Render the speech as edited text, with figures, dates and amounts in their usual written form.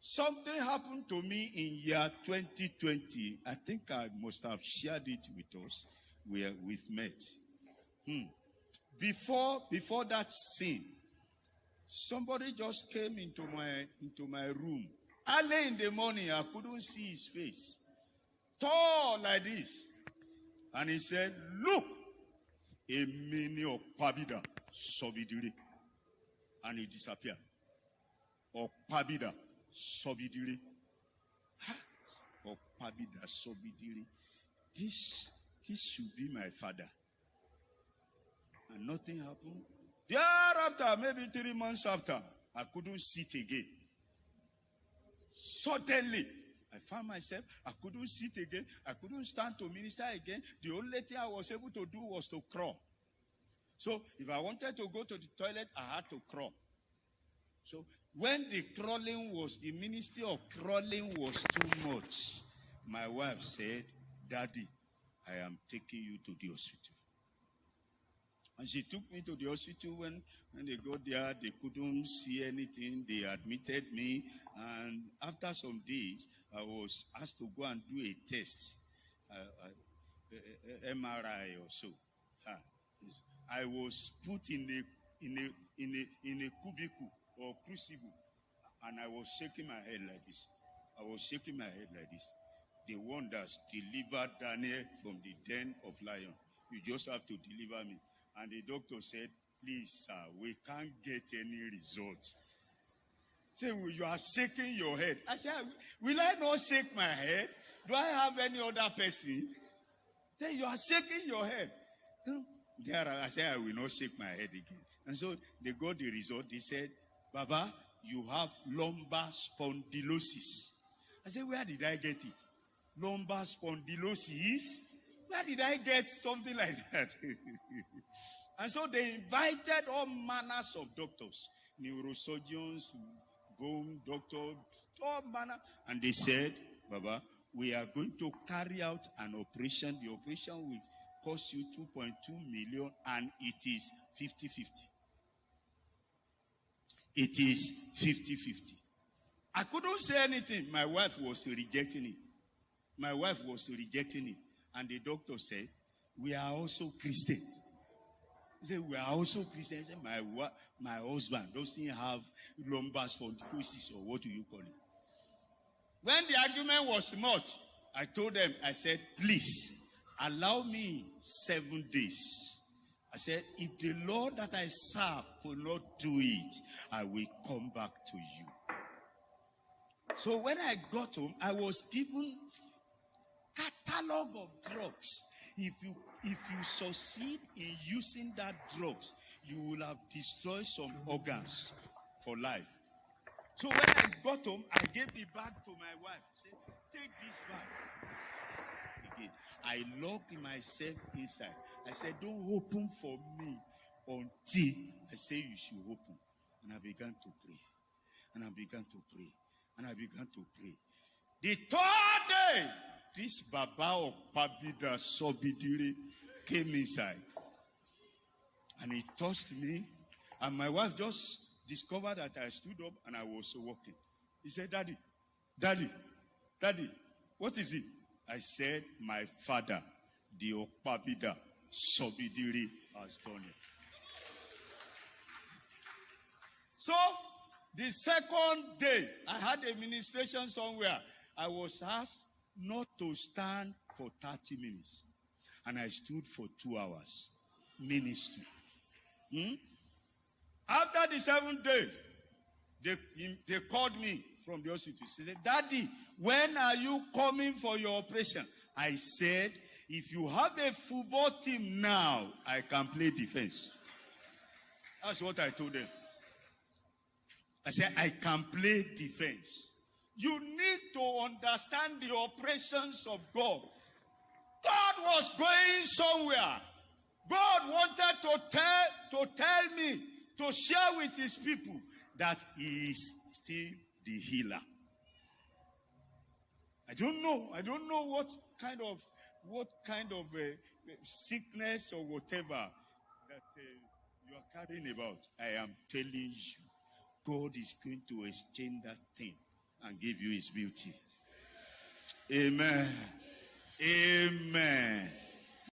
Something happened to me in year 2020. I think I must have shared it with us where we've met. Before that scene, somebody just came into my room. Early in the morning, I couldn't see his face. Tall like this. And he said, "Look, a mini of Pabida, Sobidiri." And he disappeared. Or Pabida, Sobidiri. Or Pabida, Sobidiri. This should be my father. And nothing happened. Thereafter, maybe 3 months after, I couldn't sit again. Suddenly, I found myself, I couldn't sit again. I couldn't stand to minister again. The only thing I was able to do was to crawl. So, if I wanted to go to the toilet, I had to crawl. So, when the ministry of crawling was too much, my wife said, "Daddy, I am taking you to the hospital." And she took me to the hospital. When they got there, they couldn't see anything. They admitted me. And after some days, I was asked to go and do a test, MRI or so. I was put in a cubicle or crucible, and I was shaking my head like this. The one that delivered Daniel from the den of lion. You just have to deliver me. And the doctor said, "Please, sir, we can't get any results." Say, "Well, you are shaking your head." I said, "Will I not shake my head? Do I have any other person?" Say, "You are shaking your head." I said, "I will not shake my head again." And so they got the result. They said, "Baba, you have lumbar spondylosis." I said, "Where did I get it? Lumbar spondylosis? Where did I get something like that?" And so they invited all manners of doctors, neurosurgeons, bone doctors, all manner. And they said, "Baba, we are going to carry out an operation. The operation will cost you 2.2 million, and it is 50-50. It is 50-50. I couldn't say anything. My wife was rejecting it. And the doctor said, "We are also Christians." He said, "We are also Christians." He said, my husband doesn't have lumbar spondylosis, or what do you call it? When the argument was much, I told them, I said, "Please, allow me 7 days." I said, "If the Lord that I serve will not do it, I will come back to you." So when I got home, I was given catalog of drugs. If you succeed in using that drugs, you will have destroyed some organs for life. So when I got home, I gave the bag to my wife. I said, "Take this bag." Again, I locked myself inside. I said, "Don't open for me until I say you should open." And I began to pray. The third day, this Baba of Pabida Sobidiri came inside. And he touched me. And my wife just discovered that I stood up and I was walking. He said, Daddy, what is it?" I said, "My father, the Okpabida Sobidiri, has done it." So, the second day, I had a ministration somewhere. I was asked not to stand for 30 minutes. And I stood for 2 hours. Ministry. After the 7th day, they called me from the hospital. They said, "Daddy, when are you coming for your operation?" I said, "If you have a football team now, I can play defense." That's what I told them. I said, "I can play defense." You need to understand the operations of God. God was going somewhere. God wanted to tell me, to share with his people, that he is still the healer. I don't know what kind of sickness or whatever that you are carrying about. I am telling you, God is going to exchange that thing. and give you his beauty. Amen.